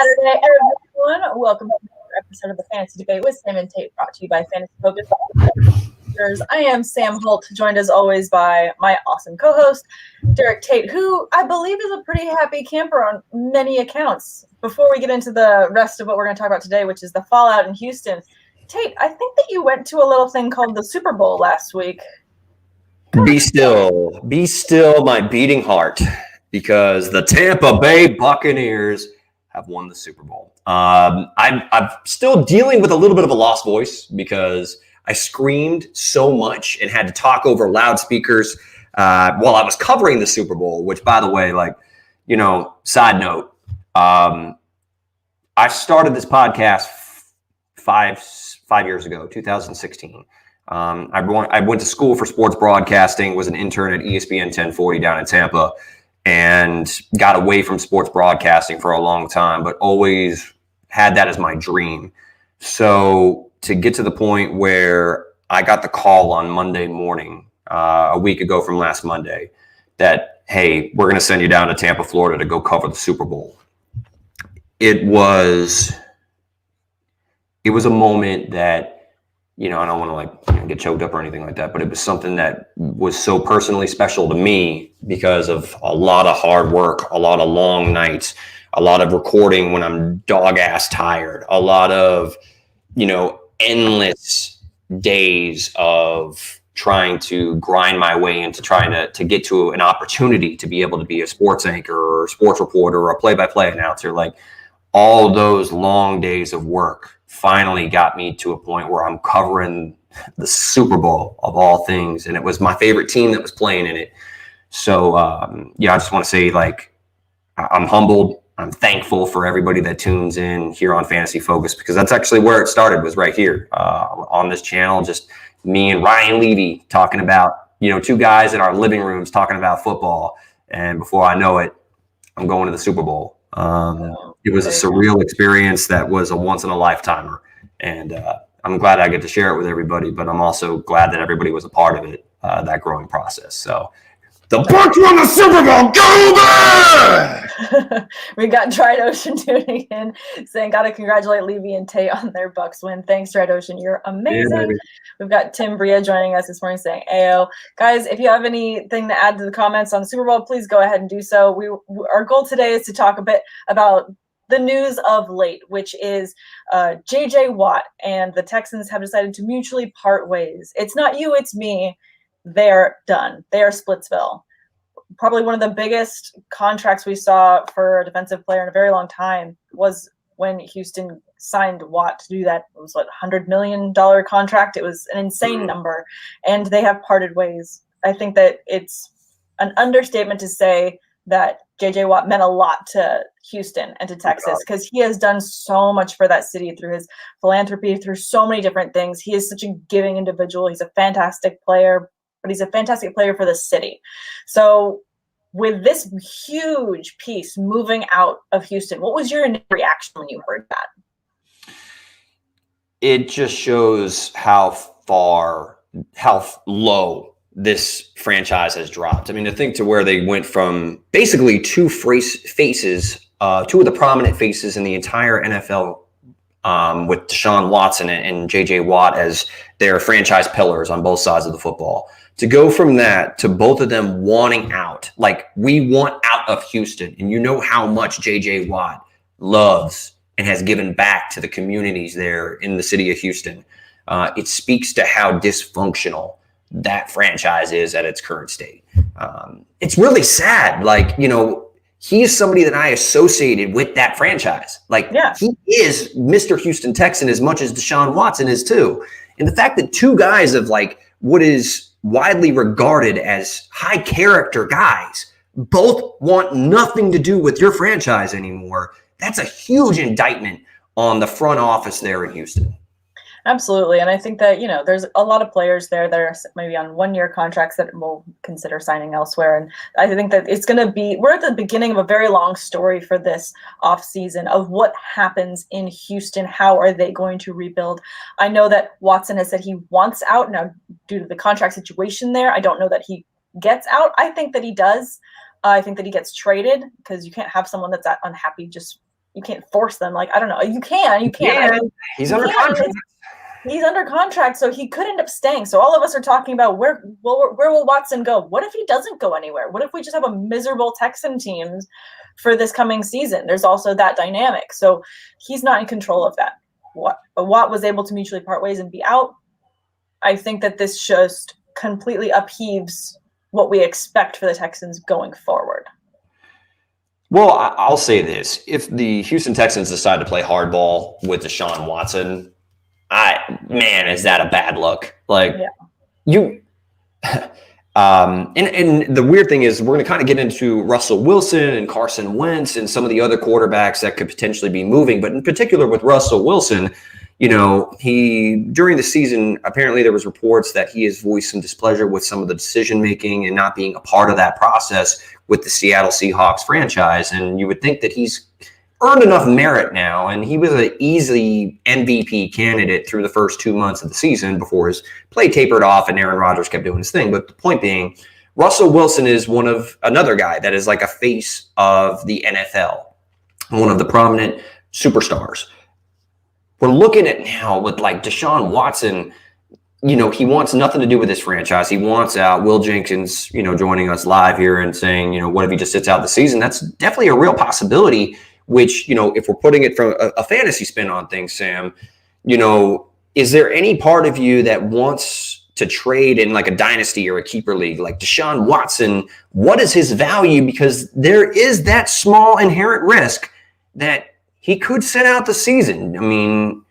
Saturday, everyone. Welcome to another episode of the Fantasy Debate with Sam and Tate, brought to you by Fantasy Focus. I am Sam Holt, joined as always by my awesome co-host, Derek Tate, who I believe is a pretty happy camper on many accounts. Before we get into the rest of what we're going to talk about today, which is the fallout in Houston, Tate, I think that you went to a little thing called the Super Bowl last week. Be still, my beating heart, because the Tampa Bay Buccaneers have won the Super Bowl. I'm still dealing with a little bit of a lost voice because I screamed so much and had to talk over loudspeakers while I was covering the Super Bowl, which, by the way, side note, I started this podcast five years ago, 2016. I went to school for sports broadcasting, was an intern at ESPN 1040 down in Tampa, and got away from sports broadcasting for a long time, but always had that as my dream. So to get to the point where I got the call on Monday morning, a week ago from last Monday, that, hey, we're going to send you down to Tampa, Florida to go cover the Super Bowl. It was a moment that, I don't want to get choked up or anything like that, but it was something that was so personally special to me because of a lot of hard work, a lot of long nights, a lot of recording when I'm dog ass tired, a lot of, endless days of trying to grind my way into trying to get to an opportunity to be able to be a sports anchor or sports reporter or a play-by-play announcer. Like, all those long days of work finally got me to a point where I'm covering the Super Bowl of all things. And it was my favorite team that was playing in it. So, I just want to say, I'm humbled. I'm thankful for everybody that tunes in here on Fantasy Focus, because that's actually where it started, was right here on this channel. Just me and Ryan Levy talking about, two guys in our living rooms talking about football. And before I know it, I'm going to the Super Bowl. It was a surreal experience that was a once in a lifetimer, and I'm glad I get to share it with everybody, but I'm also glad that everybody was a part of it, that growing process. So the Bucks won the Super Bowl. Go back! We got Dried Ocean tuning in, saying, gotta congratulate Levy and Tate on their Bucks win. Thanks, Dried Ocean. You're amazing. We've got Tim Bria joining us this morning saying, Ayo. Guys, if you have anything to add to the comments on the Super Bowl, please go ahead and do so. Our goal today is to talk a bit about the news of late, which is J.J. Watt and the Texans have decided to mutually part ways. It's not you, it's me. They're done. They are Splitsville. Probably one of the biggest contracts we saw for a defensive player in a very long time was when Houston signed Watt to do that. It was $100 million contract. It was an insane number, and they have parted ways. I think that it's an understatement to say that J.J. Watt meant a lot to Houston and to Texas, because he has done so much for that city through his philanthropy, through so many different things. He is such a giving individual. He's a fantastic player, but he's a fantastic player for the city. So with this huge piece moving out of Houston, what was your reaction when you heard that? It just shows how low this franchise has dropped. I mean, to think to where they went from basically two of the prominent faces in the entire NFL, with Deshaun Watson and J.J. Watt as their franchise pillars on both sides of the football, to go from that to both of them wanting out. Like, we want out of Houston. And you know how much J.J. Watt loves and has given back to the communities there in the city of Houston. It speaks to how dysfunctional that franchise is at its current state. It's really sad. He is somebody that I associated with that franchise. He is Mr. Houston Texan as much as Deshaun Watson is too. And the fact that two guys of what is widely regarded as high character guys both want nothing to do with your franchise anymore, that's a huge indictment on the front office there in Houston. Absolutely. And I think that, there's a lot of players there that are maybe on 1-year contracts that will consider signing elsewhere. And I think that we're at the beginning of a very long story for this offseason of what happens in Houston. How are they going to rebuild? I know that Watson has said he wants out now due to the contract situation there. I don't know that he gets out. I think that he does. I think that he gets traded, because you can't have someone that's that unhappy just force them. Like, I don't know. You can. He's under contract. He's under contract, so he could end up staying. So all of us are talking about where will Watson go? What if he doesn't go anywhere? What if we just have a miserable Texan team for this coming season? There's also that dynamic. So he's not in control of that. Watt was able to mutually part ways and be out. I think that this just completely upheaves what we expect for the Texans going forward. Well, I'll say this. If the Houston Texans decide to play hardball with Deshaun Watson, is that a bad look? Like, and the weird thing is we're going to kind of get into Russell Wilson and Carson Wentz and some of the other quarterbacks that could potentially be moving. But in particular with Russell Wilson, he during the season, apparently there was reports that he has voiced some displeasure with some of the decision making and not being a part of that process with the Seattle Seahawks franchise. And you would think that he's earned enough merit now, and he was an easy MVP candidate through the first 2 months of the season before his play tapered off and Aaron Rodgers kept doing his thing. But the point being, Russell Wilson is another guy that is like a face of the NFL, one of the prominent superstars. We're looking at now with like Deshaun Watson, he wants nothing to do with this franchise. He wants out. Will Jenkins, joining us live here and saying, what if he just sits out the season? That's definitely a real possibility, which, if we're putting it from a fantasy spin on things, Sam, is there any part of you that wants to trade in like a dynasty or a keeper league, like Deshaun Watson? What is his value? Because there is that small inherent risk that he could sit out the season. I mean,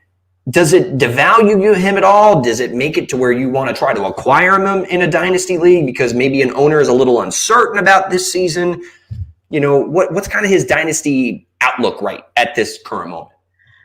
does it devalue him at all? Does it make it to where you want to try to acquire him in a dynasty league because maybe an owner is a little uncertain about this season? What's kind of his dynasty outlook right at this current moment?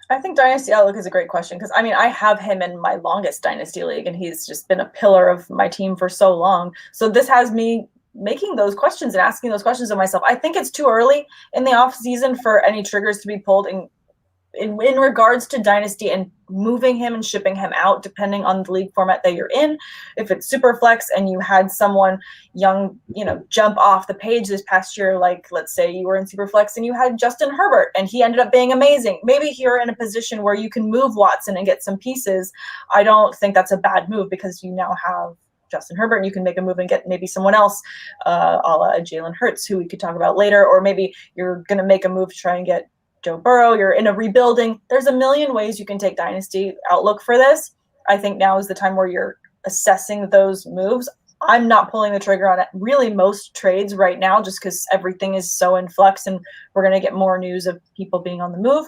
I think dynasty outlook is a great question because, I have him in my longest dynasty league, and he's just been a pillar of my team for so long. So this has me making those questions and asking those questions of myself. I think it's too early in the off season for any triggers to be pulled in regards to dynasty and moving him and shipping him out, depending on the league format that you're in. If it's super flex and you had someone young, jump off the page this past year, like let's say you were in super flex and you had Justin Herbert and he ended up being amazing. Maybe you're in a position where you can move Watson and get some pieces. I don't think that's a bad move because you now have Justin Herbert, and you can make a move and get maybe someone else, a la Jalen Hurts, who we could talk about later, or maybe you're going to make a move to try and get Joe Burrow. You're in a rebuilding. There's a million ways you can take dynasty outlook for this. I think now is the time where you're assessing those moves. I'm not pulling the trigger on it. Really, most trades right now, just because everything is so in flux, and we're going to get more news of people being on the move.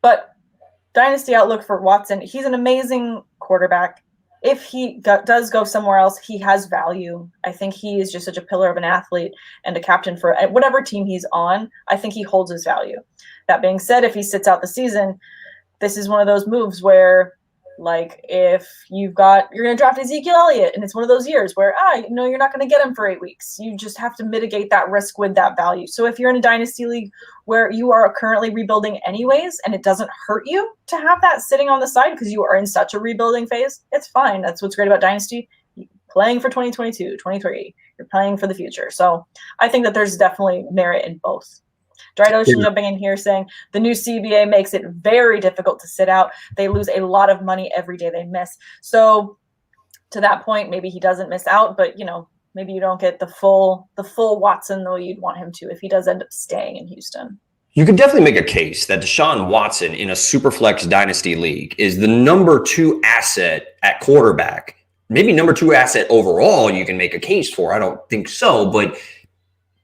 But dynasty outlook for Watson, he's an amazing quarterback. If he does go somewhere else, he has value. I think he is just such a pillar of an athlete and a captain for whatever team he's on. I think he holds his value. That being said, if he sits out the season, this is one of those moves where, like, if you're going to draft Ezekiel Elliott, and it's one of those years where, you're not going to get him for 8 weeks. You just have to mitigate that risk with that value. So if you're in a dynasty league where you are currently rebuilding anyways, and it doesn't hurt you to have that sitting on the side because you are in such a rebuilding phase, it's fine. That's what's great about dynasty. You're playing for 2022, 23. You're playing for the future. So I think that there's definitely merit in both. Dried Ocean jumping in here saying the new CBA makes it very difficult to sit out. They lose a lot of money every day they miss. So to that point, maybe he doesn't miss out, but maybe you don't get the full Watson though you'd want him to if he does end up staying in Houston. You could definitely make a case that Deshaun Watson in a Superflex Dynasty League is the number 2 asset at quarterback. Maybe number 2 asset overall you can make a case for. I don't think so, but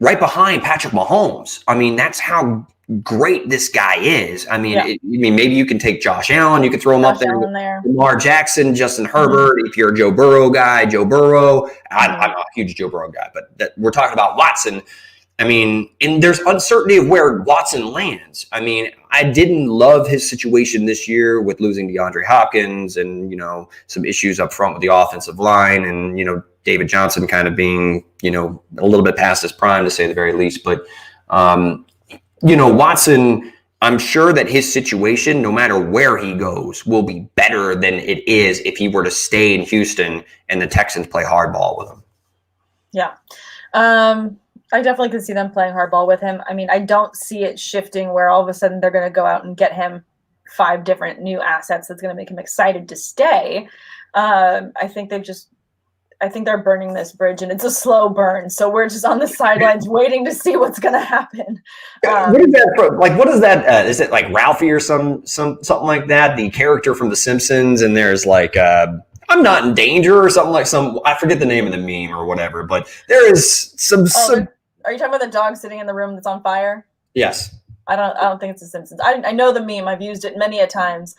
right behind Patrick Mahomes. I mean, that's how great this guy is. I mean, maybe you can take Josh Allen. You could throw him up there. Lamar Jackson, Justin Herbert. If you're a Joe Burrow guy, Joe Burrow. I'm not a huge Joe Burrow guy, but we're talking about Watson. I mean, and there's uncertainty of where Watson lands. I mean, I didn't love his situation this year with losing DeAndre Hopkins and, some issues up front with the offensive line and, David Johnson kind of being, a little bit past his prime to say the very least. But, Watson, I'm sure that his situation, no matter where he goes, will be better than it is if he were to stay in Houston and the Texans play hardball with him. Yeah. I definitely could see them playing hardball with him. I mean, I don't see it shifting where all of a sudden they're going to go out and get him 5 different new assets that's going to make him excited to stay. I think they're burning this bridge, and it's a slow burn. So we're just on the sidelines waiting to see what's going to happen. What is that from? Like, what is that? Is it like Ralphie or something like that? The character from The Simpsons, and there's like, I'm not in danger or something like I forget the name of the meme or whatever, but there is some. Are you talking about the dog sitting in the room that's on fire? Yes. I don't think it's The Simpsons. I know the meme. I've used it many a times.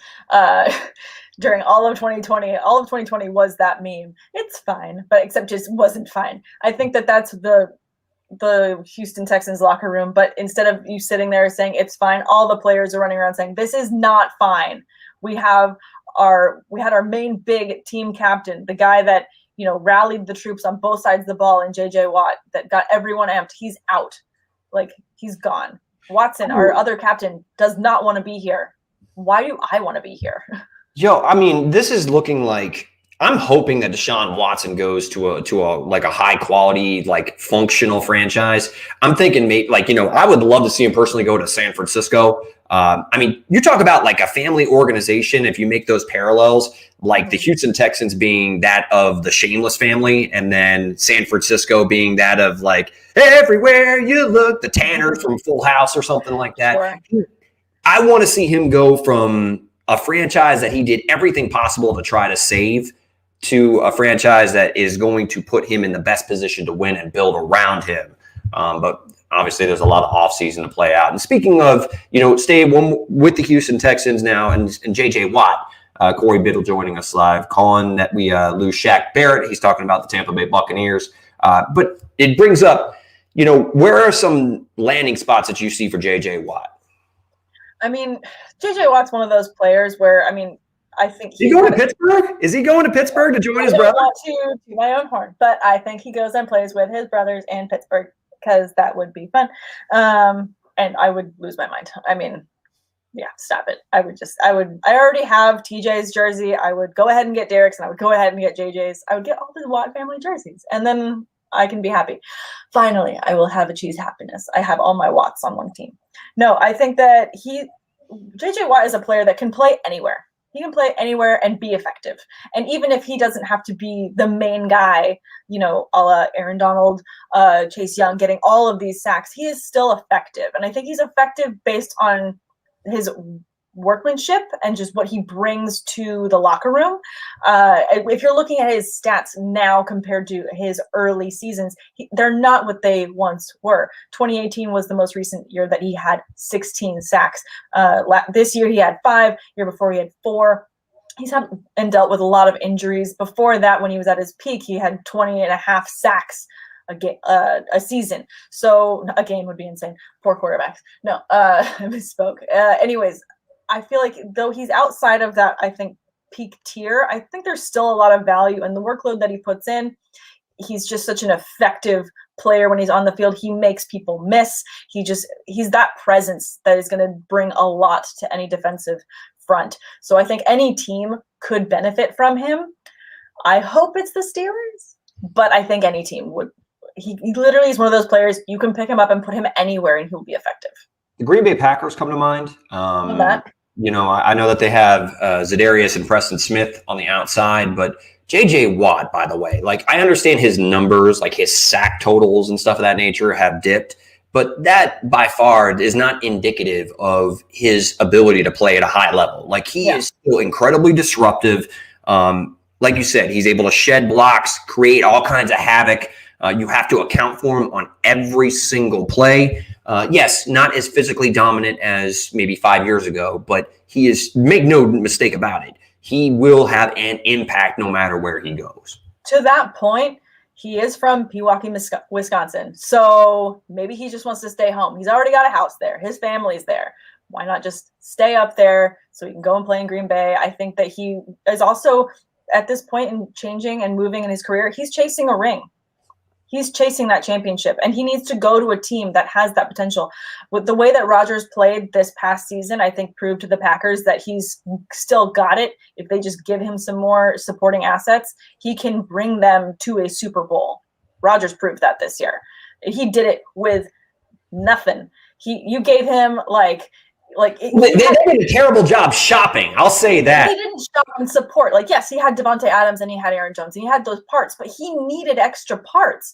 During all of 2020, all of 2020 was that meme. It's fine, but except just wasn't fine. I think that's the Houston Texans locker room, but instead of you sitting there saying it's fine, all the players are running around saying this is not fine. We had our main big team captain, the guy that rallied the troops on both sides of the ball, and J.J. Watt, that got everyone amped. He's out, like he's gone. Watson, our other captain, does not want to be here. Why do I want to be here? Yo, I mean, this is looking like I'm hoping that Deshaun Watson goes to a high quality, like functional franchise. I'm thinking I would love to see him personally go to San Francisco. I mean, you talk about like a family organization. If you make those parallels, like the Houston Texans being that of the Shameless family, and then San Francisco being that of like everywhere you look, the Tanners from Full House or something like that. Sure. I want to see him go from a franchise that he did everything possible to try to save to a franchise that is going to put him in the best position to win and build around him. But obviously there's a lot of offseason to play out. And speaking of, staying with the Houston Texans now and J.J. Watt, Corey Biddle joining us live, calling that we lose Shaq Barrett. He's talking about the Tampa Bay Buccaneers. But it brings up, where are some landing spots that you see for J.J. Watt? I mean, J.J. Watt's one of those players where, I think he's going to Pittsburgh. Is he going to Pittsburgh to join his brother? I don't want to my own horn, but I think he goes and plays with his brothers in Pittsburgh because that would be fun. And I would lose my mind. I mean, yeah, stop it. I already have TJ's jersey. I would go ahead and get Derek's, and I would go ahead and get JJ's. I would get all the Watt family jerseys, and then I can be happy. Finally, I will have achieved happiness. I have all my Watts on one team. No, I think that JJ Watt is a player that can play anywhere. He can play anywhere and be effective. And even if he doesn't have to be the main guy, a la Aaron Donald, Chase Young, getting all of these sacks, he is still effective. And I think he's effective based on his workmanship and just what he brings to the locker room. If you're looking at his stats now compared to his early seasons, they're not what they once were. 2018 was the most recent year that he had 16 sacks. This year he had 5. Year before he had 4. He's had and dealt with a lot of injuries. Before that, when he was at his peak, he had 20 and a half sacks a season. So a game would be insane. Poor quarterbacks. No, I misspoke. Anyways, I feel like though he's outside of that, I think, peak tier, I think there's still a lot of value in the workload that he puts in. He's just such an effective player when he's on the field. He makes people miss. He's that presence that is going to bring a lot to any defensive front. So I think any team could benefit from him. I hope it's the Steelers, but I think any team would. He literally is one of those players, you can pick him up and put him anywhere and he'll be effective. The Green Bay Packers come to mind. I know that they have Za'Darius and Preston Smith on the outside, but J.J. Watt, by the way, like I understand his numbers, like his sack totals and stuff of that nature have dipped, but that by far is not indicative of his ability to play at a high level. Like he is still incredibly disruptive. Like you said, he's able to shed blocks, create all kinds of havoc. You have to account for him on every single play. Yes, not as physically dominant as maybe 5 years ago, but he is, make no mistake about it, he will have an impact no matter where he goes. To that point, he is from Pewaukee, Wisconsin. So maybe he just wants to stay home. He's already got a house there. His family's there. Why not just stay up there so he can go and play in Green Bay? I think that he is also at this point in changing and moving in his career, he's chasing a ring. He's chasing that championship, and he needs to go to a team that has that potential. With the way that Rodgers played this past season, I think proved to the Packers that he's still got it. If they just give him some more supporting assets, he can bring them to a Super Bowl. Rodgers proved that this year. He did it with nothing. You gave him they did a terrible job shopping. I'll say that. They didn't shop and support. Like, yes, he had Devontae Adams and he had Aaron Jones and he had those parts, but he needed extra parts.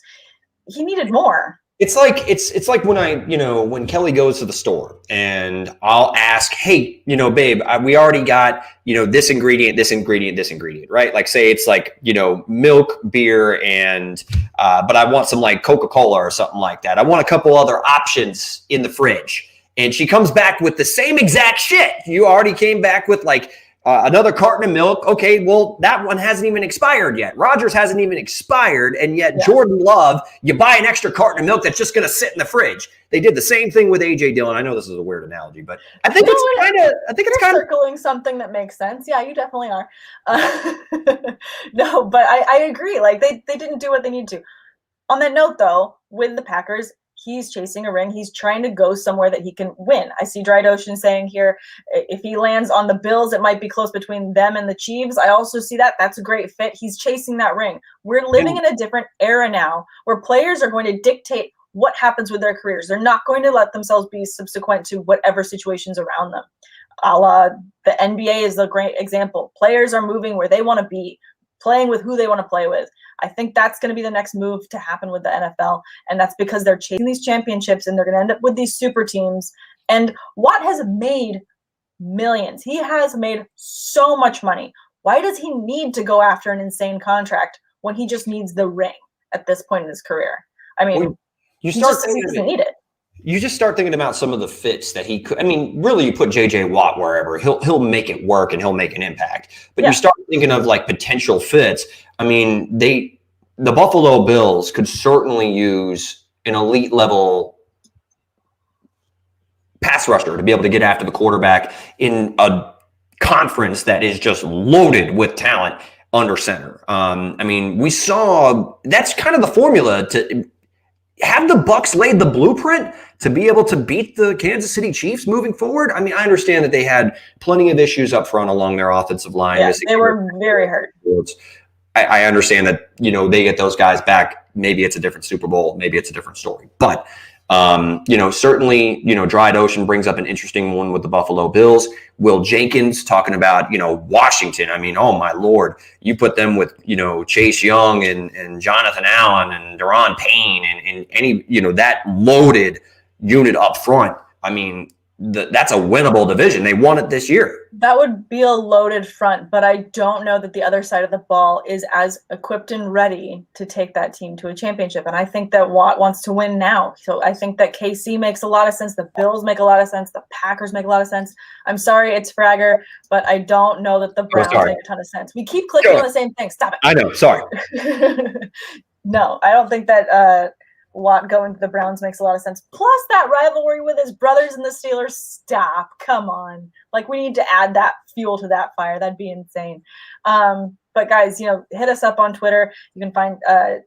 He needed more. It's like when Kelly goes to the store and I'll ask, hey, babe, we already got, this ingredient, right? Like, say it's like, milk, beer, and, but I want some like Coca-Cola or something like that. I want a couple other options in the fridge. And she comes back with the same exact shit. You already came back with like another carton of milk. Okay, well, that one hasn't even expired yet. Rodgers hasn't even expired. And yet Jordan Love, you buy an extra carton of milk that's just going to sit in the fridge. They did the same thing with A.J. Dillon. I know this is a weird analogy, but I think it's kind of circling something that makes sense. Yeah, you definitely are. No, but I agree. Like, they didn't do what they needed to. On that note, though, with the Packers, he's chasing a ring. He's trying to go somewhere that he can win. I see Dried Ocean saying here, if he lands on the Bills, it might be close between them and the Chiefs. I also see that. That's a great fit. He's chasing that ring. We're living in a different era now where players are going to dictate what happens with their careers. They're not going to let themselves be subsequent to whatever situations around them. A la the NBA is a great example. Players are moving where they want to be, playing with who they want to play with. I think that's going to be the next move to happen with the NFL, and that's because they're chasing these championships, and they're going to end up with these super teams. And Watt has made millions. He has made so much money. Why does he need to go after an insane contract when he just needs the ring at this point in his career? I mean, he doesn't need it. You just start thinking about some of the fits that he could. I mean, really, you put J.J. Watt wherever, he'll make it work and he'll make an impact. But you start thinking of like potential fits. I mean, the Buffalo Bills could certainly use an elite level pass rusher to be able to get after the quarterback in a conference that is just loaded with talent under center. I mean, we saw that's kind of the formula to have the Bucs laid the blueprint to be able to beat the Kansas City Chiefs moving forward. I mean, I understand that they had plenty of issues up front along their offensive line. Yeah, they were very hurt. I understand that, they get those guys back. Maybe it's a different Super Bowl. Maybe it's a different story. But, certainly, Dried Ocean brings up an interesting one with the Buffalo Bills. Will Jenkins talking about, Washington. I mean, oh, my Lord. You put them with, Chase Young and Jonathan Allen and Daron Payne and any, that loaded unit up front. I mean, that's a winnable division. They won it this year. That would be a loaded front, but I don't know that the other side of the ball is as equipped and ready to take that team to a championship. And I think that Watt wants to win now. So I think that KC makes a lot of sense. The Bills make a lot of sense. The Packers make a lot of sense. I'm sorry, it's Fragger, but I don't know that the Browns make a ton of sense. We keep clicking on the same thing. Stop it. I know. Sorry. No, I don't think that Watt going to the Browns makes a lot of sense. Plus that rivalry with his brothers and the Steelers. Stop. Come on. Like, we need to add that fuel to that fire. That'd be insane. But guys, hit us up on Twitter. You can find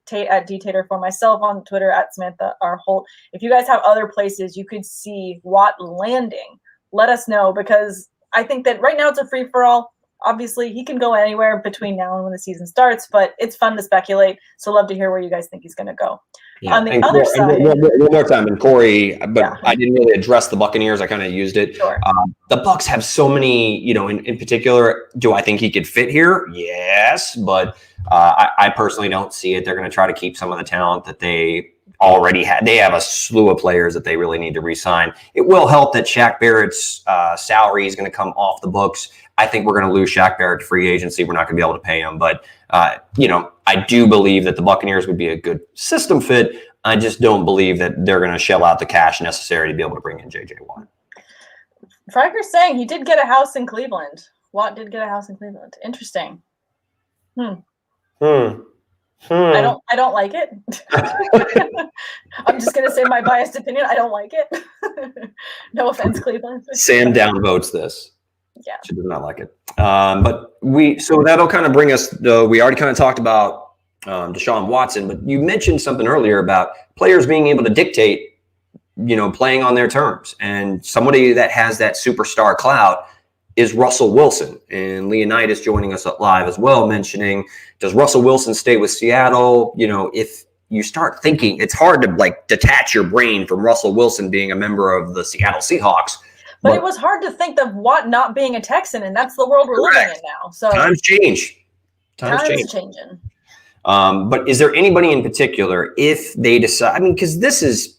Tate at Dtater, for myself on Twitter at Samantha R. Holt. If you guys have other places you could see Watt landing, let us know, because I think that right now it's a free-for-all. Obviously, he can go anywhere between now and when the season starts, but it's fun to speculate. So love to hear where you guys think he's going to go. Yeah. On the other side, one more time, and Corey, but I didn't really address the Buccaneers. I kind of used it. Sure. The Bucs have so many, in particular. Do I think he could fit here? Yes, but I personally don't see it. They're going to try to keep some of the talent that they already had. They have a slew of players that they really need to re-sign. It will help that Shaq Barrett's salary is going to come off the books. I think we're going to lose Shaq Barrett to free agency. We're not going to be able to pay him. But, I do believe that the Buccaneers would be a good system fit. I just don't believe that they're going to shell out the cash necessary to be able to bring in J.J. Watt. Fracker's saying he did get a house in Cleveland. Watt did get a house in Cleveland. Interesting. I don't like it. I'm just going to say my biased opinion. I don't like it. No offense, Cleveland. Sam downvotes this. Yeah. She does not like it. So that'll kind of bring us, we already kind of talked about Deshaun Watson, but you mentioned something earlier about players being able to dictate, playing on their terms. And somebody that has that superstar clout is Russell Wilson. And Leonidas joining us live as well, mentioning, does Russell Wilson stay with Seattle? If you start thinking it's hard to like detach your brain from Russell Wilson being a member of the Seattle Seahawks. But it was hard to think of Watt not being a Texan, and that's the world we're living in now. So times change. Times changing. But is there anybody in particular, if they decide? I mean, because this is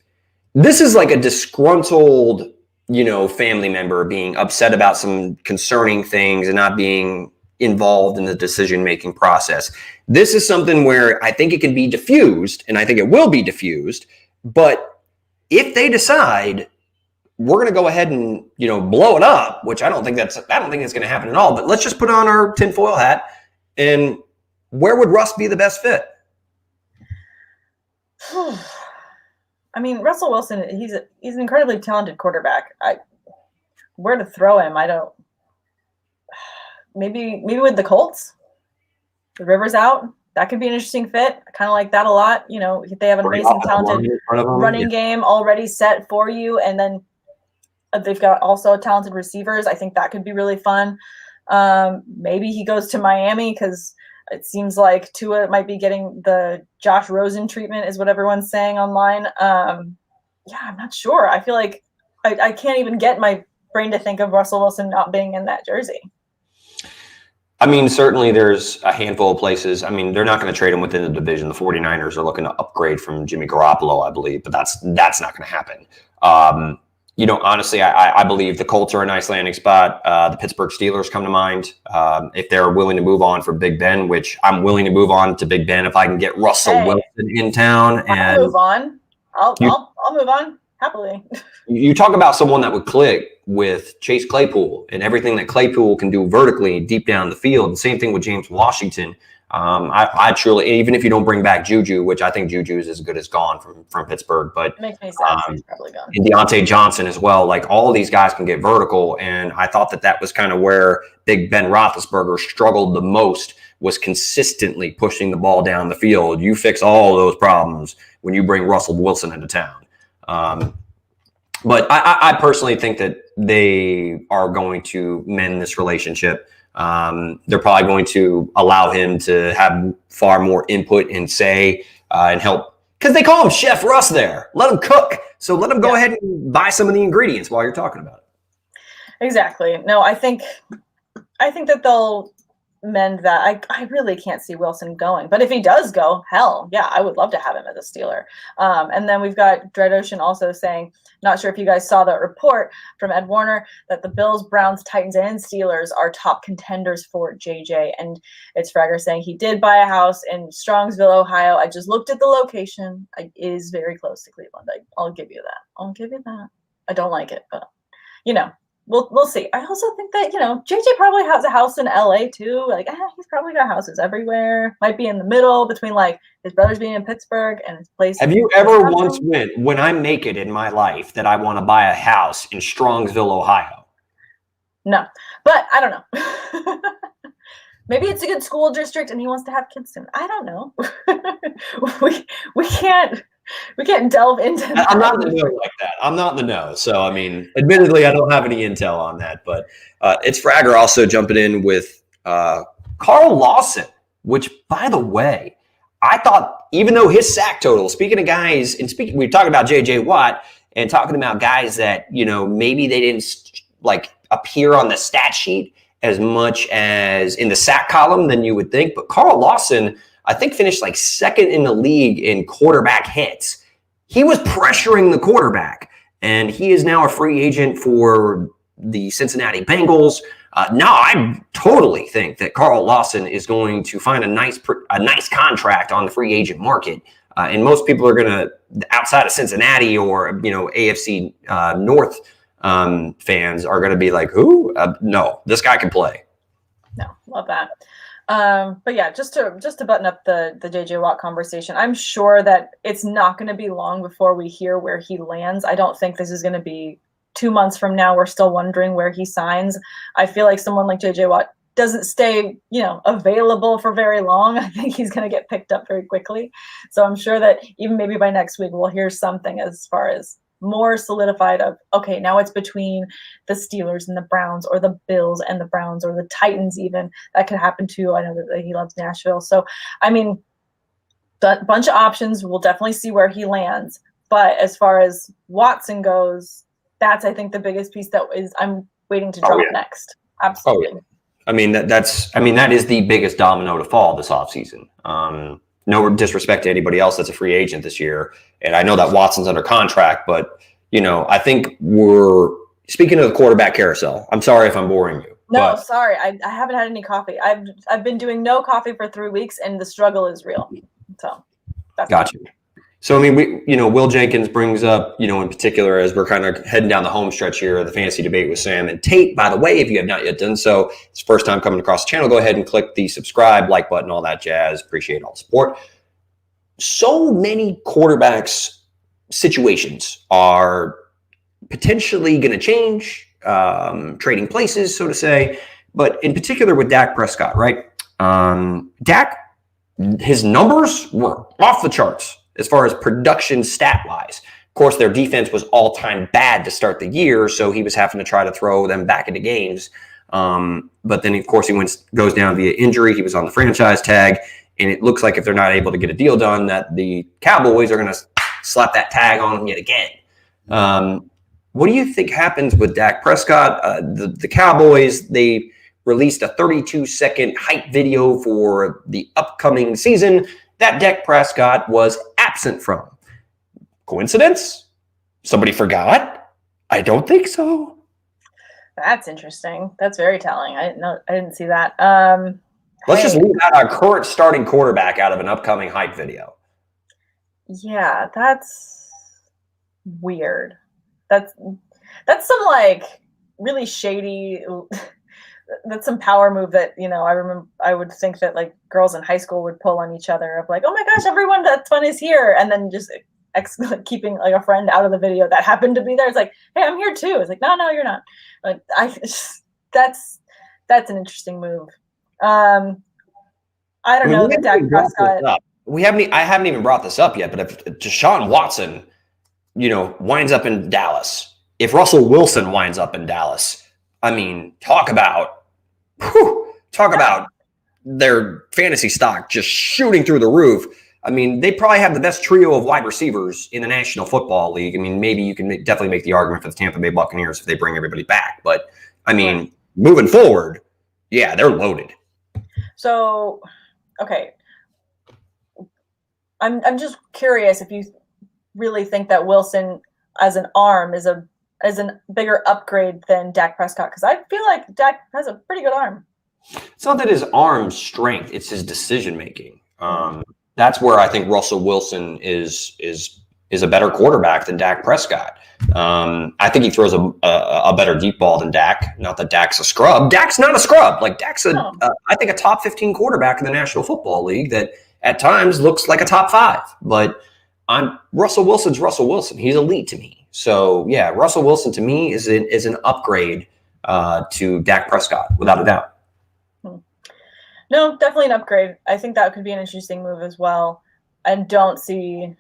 like a disgruntled, family member being upset about some concerning things and not being involved in the decision-making process. This is something where I think it can be diffused, and I think it will be diffused. But if they decide we're going to go ahead and blow it up, which I don't think that's going to happen at all. But let's just put on our tinfoil hat, and where would Russ be the best fit? I mean, Russell Wilson, he's an incredibly talented quarterback. Where to throw him? I don't. Maybe with the Colts. The Rivers out. That could be an interesting fit. I kind of like that a lot. They have an amazing, talented running game already set for you, and then they've got also talented receivers. I think that could be really fun. Maybe he goes to Miami because it seems like Tua might be getting the Josh Rosen treatment, is what everyone's saying online. I'm not sure. I feel like I can't even get my brain to think of Russell Wilson not being in that jersey. I mean, certainly there's a handful of places. I mean, they're not going to trade him within the division. The 49ers are looking to upgrade from Jimmy Garoppolo, I believe, but that's not going to happen. Honestly, I believe the Colts are a nice landing spot. The Pittsburgh Steelers come to mind. If they're willing to move on for Big Ben, which I'm willing to move on to Big Ben if I can get Russell Wilson in town. And I'll move on. I'll move on happily. You talk about someone that would click with Chase Claypool and everything that Claypool can do vertically deep down the field. And same thing with James Washington. I truly, even if you don't bring back Juju, which I think Juju is as good as gone from Pittsburgh, but it makes me sad. He's probably gone. And Deontay Johnson as well. Like all of these guys can get vertical, and I thought that was kind of where Big Ben Roethlisberger struggled the most, was consistently pushing the ball down the field. You fix all those problems when you bring Russell Wilson into town. But I personally think that they are going to mend this relationship. They're probably going to allow him to have far more input and say and help, because they call him Chef Russ there. Let him cook. So let him go ahead and buy some of the ingredients while you're talking about it. Exactly. No, I think that they'll mend that. I really can't see Wilson going, but if he does go, hell yeah, I would love to have him as a Steeler. And then we've got Dread Ocean also saying, not sure if you guys saw that report from Ed Warner that the Bills, Browns, Titans, and Steelers are top contenders for JJ. And it's Fragger saying he did buy a house in Strongsville, Ohio. I just looked at the location. It is very close to Cleveland. I'll give you that. I don't like it, but We'll see. I also think that, JJ probably has a house in LA too. Like, he's probably got houses everywhere. Might be in the middle between like his brothers being in Pittsburgh and his place. Have you ever once went, when I make it in my life, that I want to buy a house in Strongsville, Ohio? No, but I don't know. Maybe it's a good school district and he wants to have kids soon. I don't know. we can't delve into that. I'm not in the know like that. I'm not in the know. So, I mean, admittedly, I don't have any intel on that. But it's Fragger also jumping in with Carl Lawson, which, by the way, I thought, even though his sack total, speaking of guys, we're talking about J.J. Watt and talking about guys that, maybe they didn't appear on the stat sheet as much as in the sack column than you would think. But Carl Lawson, I think, finished like second in the league in quarterback hits. He was pressuring the quarterback, and he is now a free agent for the Cincinnati Bengals. Now, I totally think that Carl Lawson is going to find a nice contract on the free agent market. And most people are going to, outside of Cincinnati or, AFC North fans are going to be like, who? No, this guy can play. No, love that. But yeah, just to button up the JJ Watt conversation, I'm sure that it's not going to be long before we hear where he lands. I don't think this is going to be 2 months from now. We're still wondering where he signs. I feel like someone like JJ Watt doesn't stay, available for very long. I think he's going to get picked up very quickly. So I'm sure that even maybe by next week, we'll hear something as far as more solidified of, okay, now it's between the Steelers and the Browns, or the Bills and the Browns, or the Titans even. That could happen too. I know that he loves Nashville. So, I mean, bunch of options. We'll definitely see where he lands. But as far as Watson goes, that's, I think, the biggest piece that I'm waiting to drop next. Absolutely. Oh, yeah. I mean, that is the biggest domino to fall this offseason. No disrespect to anybody else that's a free agent this year. And I know that Watson's under contract, but, I think we're speaking of the quarterback carousel. I'm sorry if I'm boring you. No, sorry. I haven't had any coffee. I've been doing no coffee for 3 weeks, and the struggle is real. So that's gotcha. So, I mean, Will Jenkins brings up, in particular, as we're kind of heading down the home stretch here, the fantasy debate with Sam and Tate. By the way, if you have not yet done so, it's the first time coming across the channel, go ahead and click the subscribe, like button, all that jazz. Appreciate all the support. So many quarterbacks situations are potentially going to change, trading places, so to say. But in particular with Dak Prescott, right? Dak, his numbers were off the charts as far as production stat-wise. Of course, their defense was all-time bad to start the year, so he was having to try to throw them back into games. But then, of course, he goes down via injury. He was on the franchise tag, and it looks like if they're not able to get a deal done, that the Cowboys are going to slap that tag on him yet again. What do you think happens with Dak Prescott? The Cowboys, they released a 32-second hype video for the upcoming season that Dak Prescott was absent from. Coincidence? Somebody forgot? I don't think so. That's interesting. That's very telling. I didn't see that. Let's just leave out our current starting quarterback out of an upcoming hype video. Yeah, that's weird. That's some like really shady. That's some power move that, I remember I would think that like girls in high school would pull on each other of like, oh my gosh, everyone that's fun is here. And then just keeping like a friend out of the video that happened to be there. It's like, hey, I'm here too. It's like, no, you're not. Like that's an interesting move. I don't know that Dak Prescott. I haven't even brought this up yet, but if Deshaun Watson, winds up in Dallas, if Russell Wilson winds up in Dallas, I mean, talk about their fantasy stock just shooting through the roof. I mean, they probably have the best trio of wide receivers in the National Football League. I mean, maybe you can definitely make the argument for the Tampa Bay Buccaneers if they bring everybody back. But, I mean, moving forward, yeah, they're loaded. So, okay. I'm just curious if you really think that Wilson as an arm is a bigger upgrade than Dak Prescott, because I feel like Dak has a pretty good arm. It's not that his arm's strength; it's his decision making. That's where I think Russell Wilson is a better quarterback than Dak Prescott. I think he throws a better deep ball than Dak. Not that Dak's a scrub. Dak's not a scrub. Like Dak's I think a top 15 quarterback in the National Football League that at times looks like a top 5. But Russell Wilson's Russell Wilson. He's elite to me. So, yeah, Russell Wilson to me is an upgrade to Dak Prescott, without a doubt. No, definitely an upgrade. I think that could be an interesting move as well. I don't see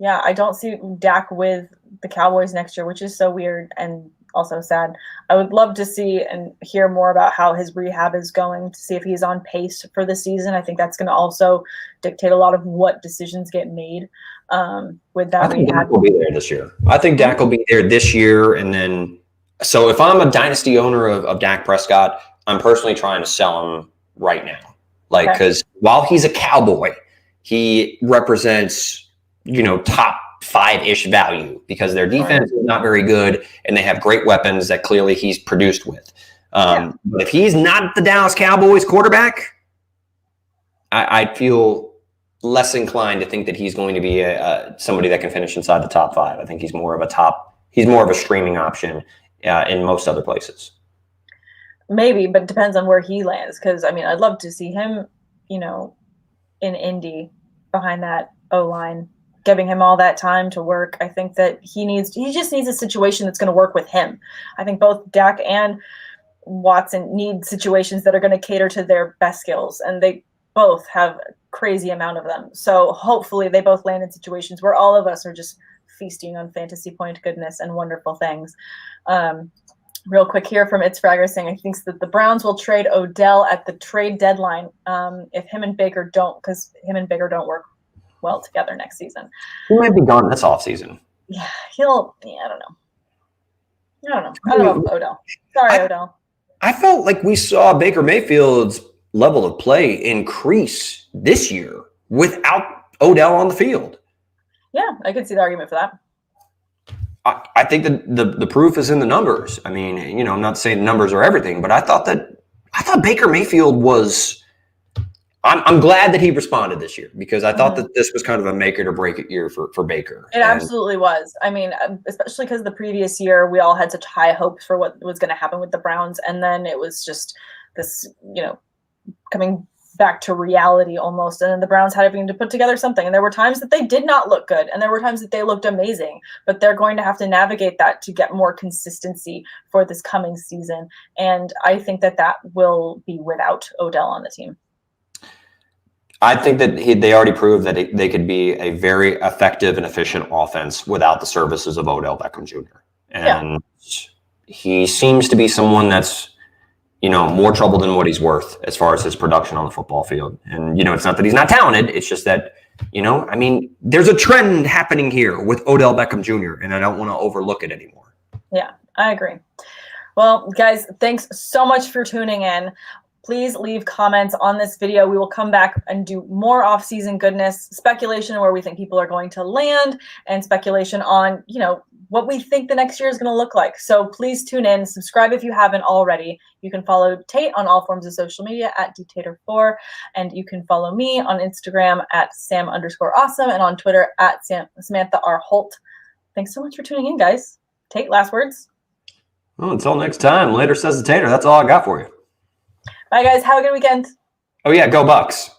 Dak with the Cowboys next year, which is so weird and also sad. I would love to see and hear more about how his rehab is going, to see if he's on pace for the season. I think that's going to also dictate a lot of what decisions get made with that rehab. I think Dak will be there this year. I think Dak will be there this year. And then, so if I'm a dynasty owner of Dak Prescott, I'm personally trying to sell him right now. Like, because while he's a Cowboy, he represents, top 5-ish value because their defense is not very good and they have great weapons that clearly he's produced with. But if he's not the Dallas Cowboys quarterback, I feel less inclined to think that he's going to be somebody that can finish inside the top 5. I think he's more of a streaming option in most other places. Maybe, but it depends on where he lands. Because I mean, I'd love to see him, in Indy behind that O-line, giving him all that time to work. I think that he just needs a situation that's going to work with him. I think both Dak and Watson need situations that are going to cater to their best skills, and they both have a crazy amount of them. So hopefully they both land in situations where all of us are just feasting on fantasy point goodness and wonderful things. Real quick here from It's Fragger saying he thinks that the Browns will trade Odell at the trade deadline if him and Baker don't, because him and Baker don't work well together next season. He might be gone this offseason. Yeah, I don't know. I don't know Odell. Sorry, Odell. I felt like we saw Baker Mayfield's level of play increase this year without Odell on the field. Yeah, I could see the argument for that. I think that the proof is in the numbers. I mean, I'm not saying numbers are everything, but I thought Baker Mayfield was. I'm glad that he responded this year because I thought that this was kind of a make it or break it year for Baker. It absolutely was. I mean, especially because the previous year we all had such high hopes for what was going to happen with the Browns, and then it was just this, coming back to reality almost, and then the Browns had to put together something, and there were times that they did not look good, and there were times that they looked amazing, but they're going to have to navigate that to get more consistency for this coming season, and I think that will be without Odell on the team. I think that they already proved that they could be a very effective and efficient offense without the services of Odell Beckham Jr. And he seems to be someone that's more trouble than what he's worth as far as his production on the football field. And, it's not that he's not talented. It's just that, there's a trend happening here with Odell Beckham Jr., and I don't want to overlook it anymore. Yeah, I agree. Well, guys, thanks so much for tuning in. Please leave comments on this video. We will come back and do more off-season goodness, speculation where we think people are going to land, and speculation on, what we think the next year is going to look like. So please tune in. Subscribe if you haven't already. You can follow Tate on all forms of social media at Dictator4, and you can follow me on Instagram at Sam_awesome and on Twitter at Samantha R. Holt. Thanks so much for tuning in, guys. Tate, last words? Well, until next time, later says the Tater. That's all I got for you. Bye, guys. Have a good weekend. Oh, yeah. Go Bucks.